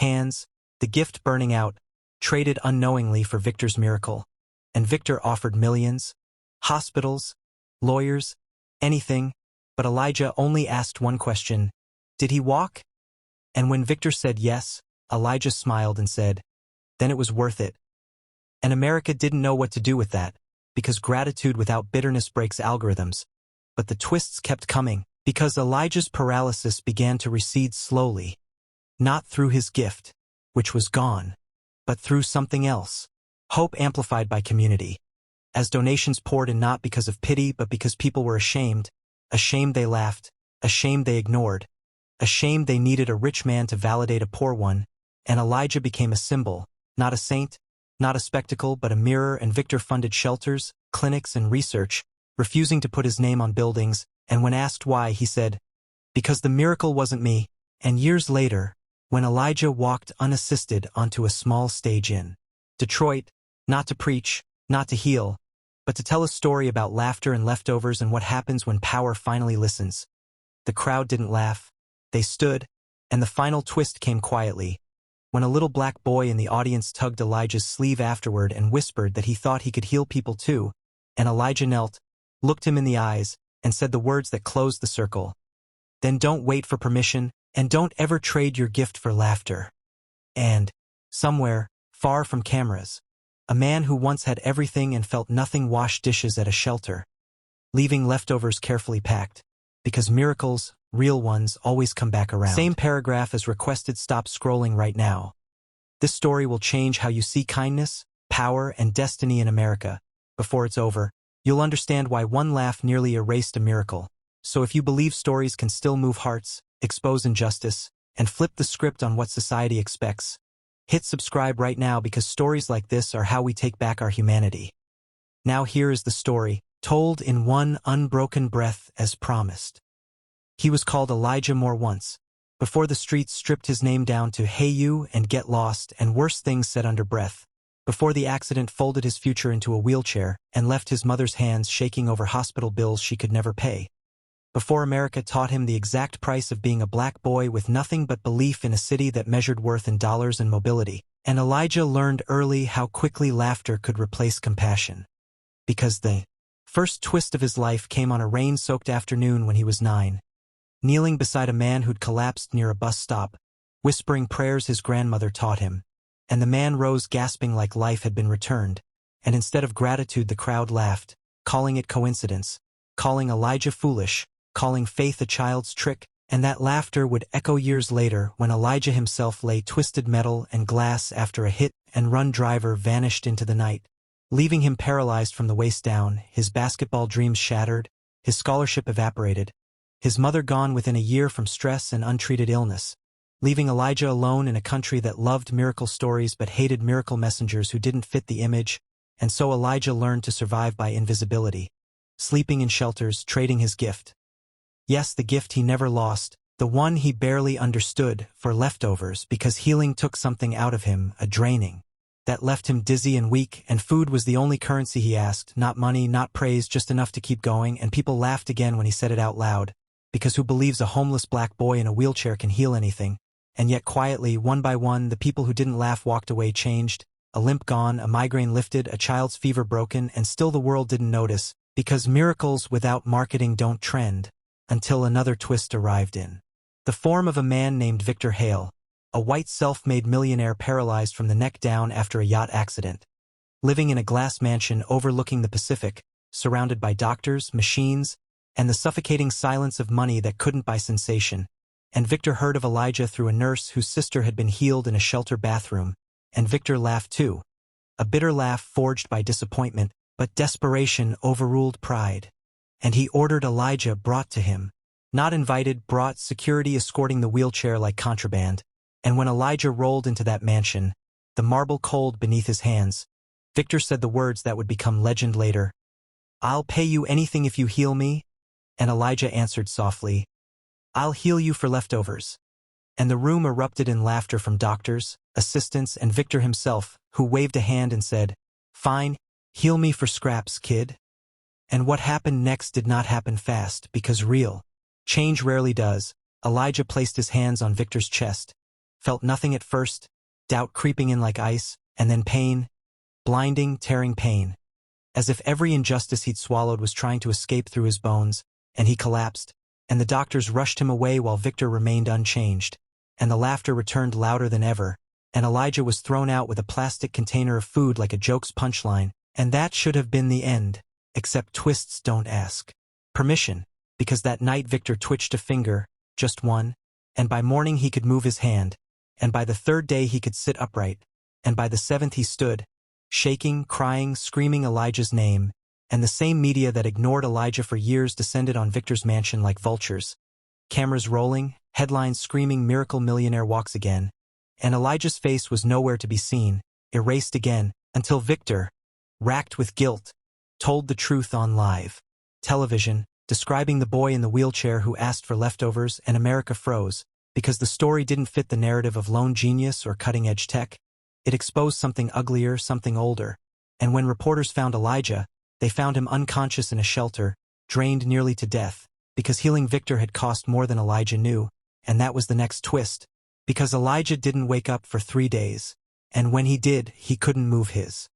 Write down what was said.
hands, the gift burning out, traded unknowingly for Victor's miracle. And Victor offered millions, hospitals, lawyers, anything, but Elijah only asked one question: did he walk? And when Victor said yes, Elijah smiled and said, then it was worth it. And America didn't know what to do with that, because gratitude without bitterness breaks algorithms. But the twists kept coming, because Elijah's paralysis began to recede slowly, not through his gift, which was gone, but through something else. Hope amplified by community. As donations poured in not because of pity but because people were ashamed they laughed, ashamed they ignored, ashamed they needed a rich man to validate a poor one, and Elijah became a symbol, not a saint, not a spectacle but a mirror. And Victor funded shelters, clinics, and research, refusing to put his name on buildings, and when asked why, he said, because the miracle wasn't me. And years later, when Elijah walked unassisted onto a small stage in Detroit, not to preach, not to heal, but to tell a story about laughter and leftovers and what happens when power finally listens. The crowd didn't laugh. They stood, and the final twist came quietly, when a little black boy in the audience tugged Elijah's sleeve afterward and whispered that he thought he could heal people too, and Elijah knelt, looked him in the eyes, and said the words that closed the circle. Then don't wait for permission, and don't ever trade your gift for laughter. And, somewhere, far from cameras, a man who once had everything and felt nothing washed dishes at a shelter, leaving leftovers carefully packed, because miracles, real ones, always come back around. Same paragraph as requested. Stop scrolling right now. This story will change how you see kindness, power, and destiny in America. Before it's over, you'll understand why one laugh nearly erased a miracle. So if you believe stories can still move hearts, expose injustice, and flip the script on what society expects, hit subscribe right now, because stories like this are how we take back our humanity. Now here is the story, told in one unbroken breath as promised. He was called Elijah Moore once, before the streets stripped his name down to "Hey you" and "Get lost" and worse things said under breath, before the accident folded his future into a wheelchair and left his mother's hands shaking over hospital bills she could never pay, before America taught him the exact price of being a black boy with nothing but belief in a city that measured worth in dollars and mobility. And Elijah learned early how quickly laughter could replace compassion. Because the first twist of his life came on a rain-soaked afternoon when he was 9, kneeling beside a man who'd collapsed near a bus stop, whispering prayers his grandmother taught him. And the man rose gasping like life had been returned, and instead of gratitude the crowd laughed, calling it coincidence, calling Elijah foolish, calling faith a child's trick. And that laughter would echo years later when Elijah himself lay twisted metal and glass after a hit-and-run driver vanished into the night, leaving him paralyzed from the waist down, his basketball dreams shattered, his scholarship evaporated, his mother gone within a year from stress and untreated illness, leaving Elijah alone in a country that loved miracle stories but hated miracle messengers who didn't fit the image. And so Elijah learned to survive by invisibility, sleeping in shelters, trading his gift. Yes, the gift he never lost, the one he barely understood, for leftovers, because healing took something out of him, a draining, that left him dizzy and weak, and food was the only currency he asked, not money, not praise, just enough to keep going. And people laughed again when he said it out loud, because who believes a homeless black boy in a wheelchair can heal anything? And yet quietly, one by one, the people who didn't laugh walked away changed, a limp gone, a migraine lifted, a child's fever broken, and still the world didn't notice, because miracles without marketing don't trend. Until another twist arrived in the form of a man named Victor Hale, a white self-made millionaire paralyzed from the neck down after a yacht accident, living in a glass mansion overlooking the Pacific, surrounded by doctors, machines, and the suffocating silence of money that couldn't buy sensation. And Victor heard of Elijah through a nurse whose sister had been healed in a shelter bathroom, and Victor laughed too, a bitter laugh forged by disappointment, but desperation overruled pride. And he ordered Elijah brought to him. Not invited, brought, security escorting the wheelchair like contraband. And when Elijah rolled into that mansion, the marble cold beneath his hands, Victor said the words that would become legend later. "I'll pay you anything if you heal me." And Elijah answered softly, "I'll heal you for leftovers." And the room erupted in laughter from doctors, assistants, and Victor himself, who waved a hand and said, "Fine, heal me for scraps, kid." And what happened next did not happen fast, because real change rarely does. Elijah placed his hands on Victor's chest, felt nothing at first, doubt creeping in like ice, and then pain, blinding, tearing pain. As if every injustice he'd swallowed was trying to escape through his bones, and he collapsed, and the doctors rushed him away while Victor remained unchanged, and the laughter returned louder than ever, and Elijah was thrown out with a plastic container of food like a joke's punchline, and that should have been the end, except twists don't ask permission, because that night Victor twitched a finger, just one, and by morning he could move his hand, and by the third day he could sit upright, and by the seventh he stood, shaking, crying, screaming Elijah's name, and the same media that ignored Elijah for years descended on Victor's mansion like vultures. Cameras rolling, headlines screaming "Miracle Millionaire walks again," and Elijah's face was nowhere to be seen, erased again, until Victor, racked with guilt, told the truth on live television, describing the boy in the wheelchair who asked for leftovers, and America froze, because the story didn't fit the narrative of lone genius or cutting-edge tech. It exposed something uglier, something older, and when reporters found Elijah, they found him unconscious in a shelter, drained nearly to death, because healing Victor had cost more than Elijah knew, and that was the next twist, because Elijah didn't wake up for 3 days, and when he did, he couldn't move his